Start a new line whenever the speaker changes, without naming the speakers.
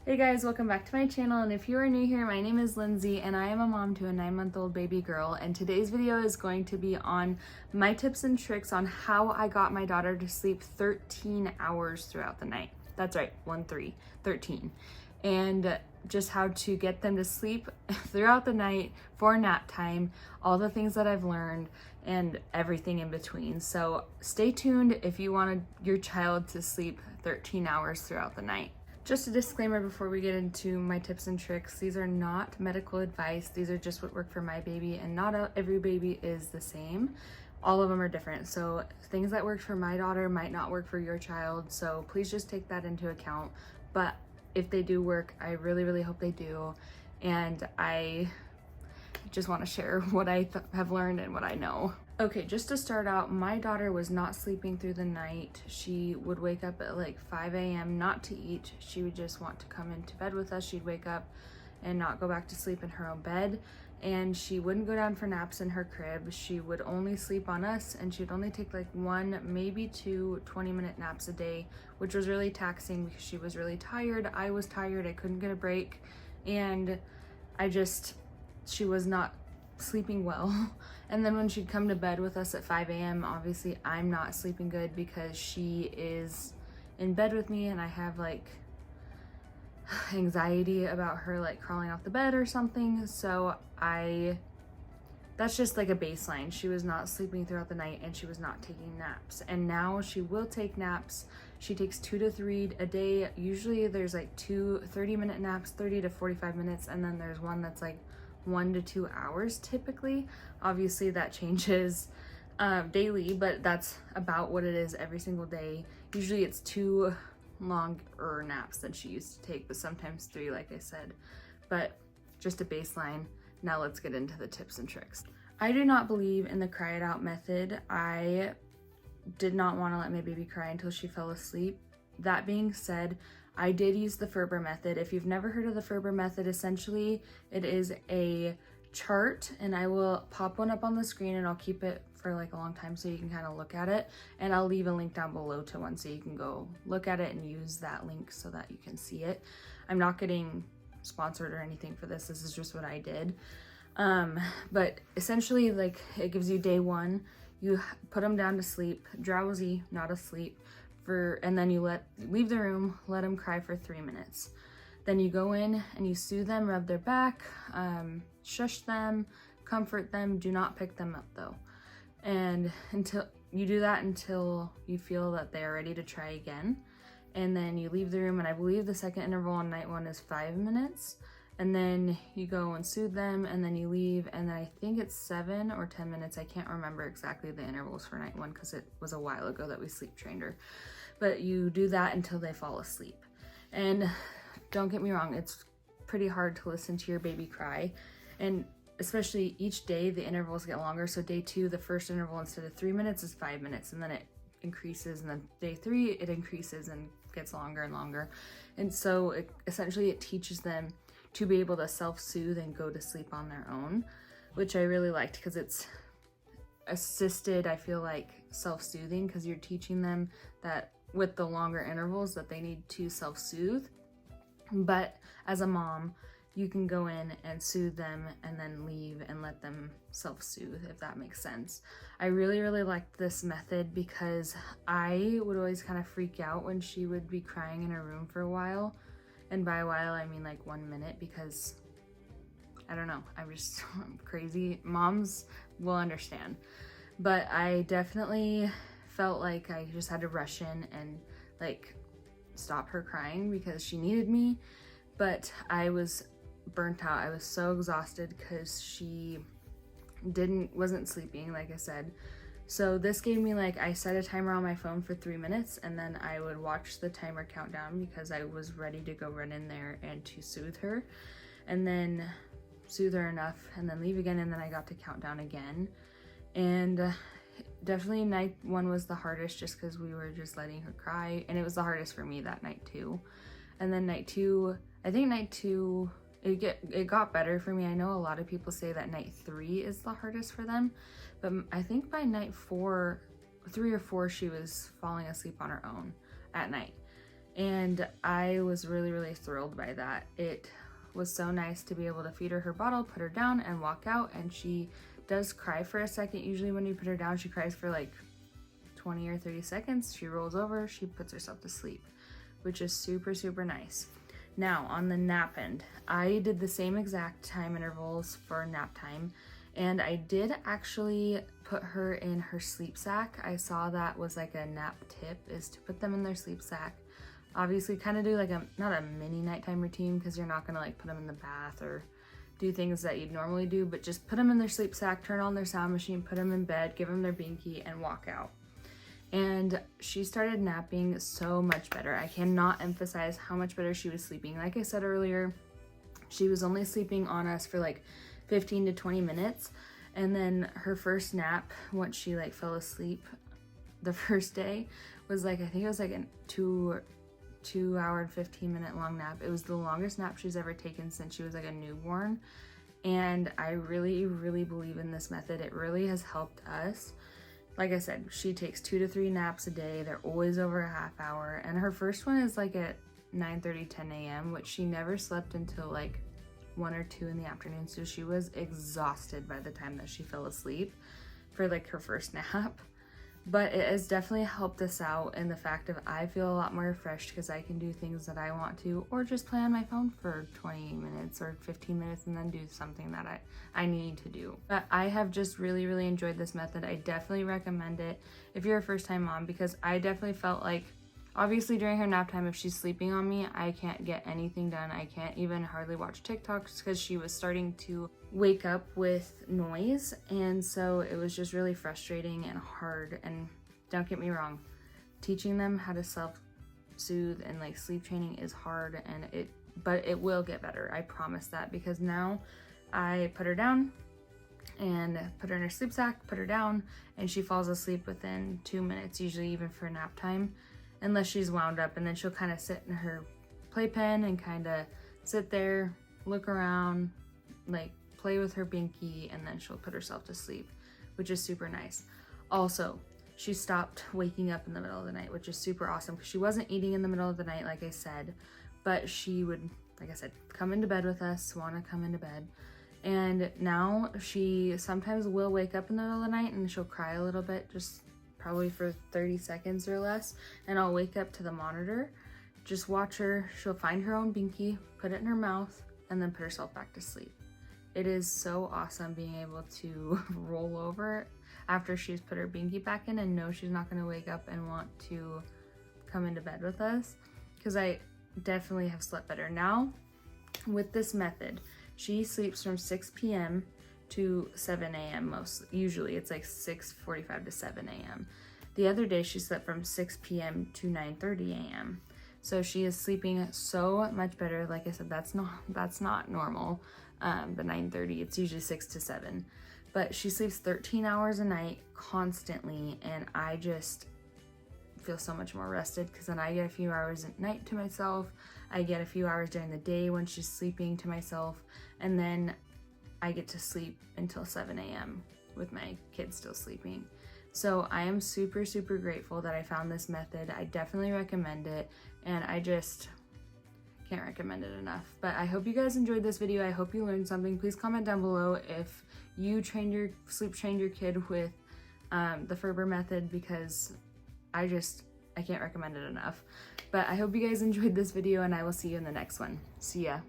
Hey guys, welcome back to my channel, and if you are new here, my name is Lindsay and I am a mom to a 9-month-old baby girl, and today's video is going to be on my tips and tricks on how I got my daughter to sleep 13 hours throughout the night. That's right, 13. And just how to get them to sleep throughout the night for nap time, all the things that I've learned, and everything in between. So stay tuned if you want your child to sleep 13 hours throughout the night. Just a disclaimer before we get into my tips and tricks, these are not medical advice. These are just what worked for my baby, and not every baby is the same. All of them are different. So things that worked for my daughter might not work for your child. So please just take that into account. But if they do work, I really hope they do. And I just want to share what I have learned and what I know. Okay, just to start out, my daughter was not sleeping through the night. She would wake up at like 5 a.m. not to eat. She would just want to come into bed with us. She'd wake up and not go back to sleep in her own bed. And she wouldn't go down for naps in her crib. She would only sleep on us, and she'd only take like 1, maybe 2 20-minute naps a day, which was really taxing because she was really tired. I was tired. I couldn't get a break. And she was not sleeping well. And then when she'd come to bed with us at 5 a.m., obviously I'm not sleeping good because she is in bed with me, and I have like anxiety about her like crawling off the bed or something. So that's just like a baseline. She was not sleeping throughout the night, and she was not taking naps. And now she will take naps. She takes 2 to 3 a day. Usually there's like 2 30-minute naps, 30 to 45 minutes, and then there's one that's like 1 to 2 hours typically. Obviously that changes daily, but that's about what it is every single day. Usually it's 2 longer naps than she used to take, but sometimes 3, like I said. But just a baseline. Now let's get into the tips and tricks. I do not believe in the cry it out method. I did not want to let my baby cry until she fell asleep. That being said, I did use the Ferber method. If you've never heard of the Ferber method, essentially it is a chart, and I will pop one up on the screen, and I'll keep it for like a long time so you can kind of look at it, and I'll leave a link down below to one so you can go look at it and use that link so that you can see it. I'm not getting sponsored or anything for this. This is just what I did. But essentially, like, it gives you day 1. You put them down to sleep, drowsy, not asleep, and then you leave the room, let them cry for 3 minutes. Then you go in and you soothe them, rub their back, shush them, comfort them. Do not pick them up though. And until you do that, until you feel that they are ready to try again. And then you leave the room, and I believe the second interval on night 1 is 5 minutes. And then you go and soothe them, and then you leave, and then I think it's 7 or 10 minutes. I can't remember exactly the intervals for night 1 because it was a while ago that we sleep trained her. But you do that until they fall asleep. And don't get me wrong, it's pretty hard to listen to your baby cry. And especially each day, the intervals get longer. So day 2, the first interval instead of 3 minutes is 5 minutes, and then it increases, and then day 3, it increases and gets longer and longer. And so essentially it teaches them to be able to self-soothe and go to sleep on their own, which I really liked because it's assisted, I feel like, self-soothing, because you're teaching them that with the longer intervals that they need to self-soothe. But as a mom, you can go in and soothe them and then leave and let them self-soothe, if that makes sense. I really liked this method because I would always kind of freak out when she would be crying in her room for a while. And by a while, I mean like 1 minute, because I don't know, I'm crazy. Moms will understand. But I definitely felt like I just had to rush in and like stop her crying because she needed me. But I was burnt out. I was so exhausted because she wasn't sleeping, like I said. So this gave me, like, I set a timer on my phone for 3 minutes, and then I would watch the timer count down because I was ready to go run in there and to soothe her, and then soothe her enough and then leave again, and then I got to count down again. And definitely night 1 was the hardest just because we were just letting her cry, and it was the hardest for me that night too. And then night 2, I think night 2, it got better for me. I know a lot of people say that night 3 is the hardest for them, but I think by night 3 or 4, she was falling asleep on her own at night. And I was really, really thrilled by that. It was so nice to be able to feed her bottle, put her down, and walk out. And she does cry for a second. Usually when you put her down, she cries for like 20 or 30 seconds. She rolls over, she puts herself to sleep, which is super, super nice. Now, on the nap end, I did the same exact time intervals for nap time, and I did actually put her in her sleep sack. I saw that was like a nap tip, is to put them in their sleep sack. Obviously, kind of do like not a mini nighttime routine, because you're not gonna like put them in the bath or do things that you'd normally do, but just put them in their sleep sack, turn on their sound machine, put them in bed, give them their binky, and walk out. And she started napping so much better. I cannot emphasize how much better she was sleeping. Like I said earlier, she was only sleeping on us for like 15 to 20 minutes. And then her first nap, once she like fell asleep the first day, was like, I think it was like a 2 hour and 15-minute long nap. It was the longest nap she's ever taken since she was like a newborn. And I really, really believe in this method. It really has helped us. Like I said, she takes 2 to 3 naps a day. They're always over a half hour. And her first one is like at 9:30, 10 a.m., which she never slept until like 1 or 2 in the afternoon. So she was exhausted by the time that she fell asleep for like her first nap. But it has definitely helped us out in the fact of I feel a lot more refreshed because I can do things that I want to, or just play on my phone for 20 minutes or 15 minutes and then do something that I need to do. But I have just really, really enjoyed this method. I definitely recommend it if you're a first-time mom, because I definitely felt like, obviously during her nap time, if she's sleeping on me, I can't get anything done. I can't even hardly watch TikToks because she was starting to wake up with noise. And so it was just really frustrating and hard. And don't get me wrong, teaching them how to self-soothe and like sleep training is hard, but it will get better. I promise that, because now I put her down and put her in her sleep sack, put her down, and she falls asleep within 2 minutes, usually even for nap time, unless she's wound up. And then she'll kind of sit in her playpen and kind of sit there, look around, like play with her binky, and then she'll put herself to sleep, which is super nice. Also, she stopped waking up in the middle of the night, which is super awesome, because she wasn't eating in the middle of the night, like I said, but she would, like I said, come into bed with us, want to come into bed. And now she sometimes will wake up in the middle of the night and she'll cry a little bit, just probably for 30 seconds or less, and I'll wake up to the monitor, just watch her. She'll find her own binky, put it in her mouth, and then put herself back to sleep. It is so awesome being able to roll over after she's put her binky back in and know she's not going to wake up and want to come into bed with us, because I definitely have slept better. Now, with this method, she sleeps from 6 p.m. to 7 a.m. Usually it's like 6:45 to 7 a.m. The other day she slept from 6 p.m. to 9:30 a.m. So she is sleeping so much better. Like I said, that's not normal. The 9:30, it's usually 6 to 7. But she sleeps 13 hours a night constantly, and I just feel so much more rested, because then I get a few hours at night to myself. I get a few hours during the day when she's sleeping to myself, and then I get to sleep until 7 a.m. with my kids still sleeping. So I am super, super grateful that I found this method. I definitely recommend it, and I just can't recommend it enough. But I hope you guys enjoyed this video. I hope you learned something. Please comment down below if you sleep trained your kid with the Ferber method, because I can't recommend it enough. But I hope you guys enjoyed this video, and I will see you in the next one. See ya.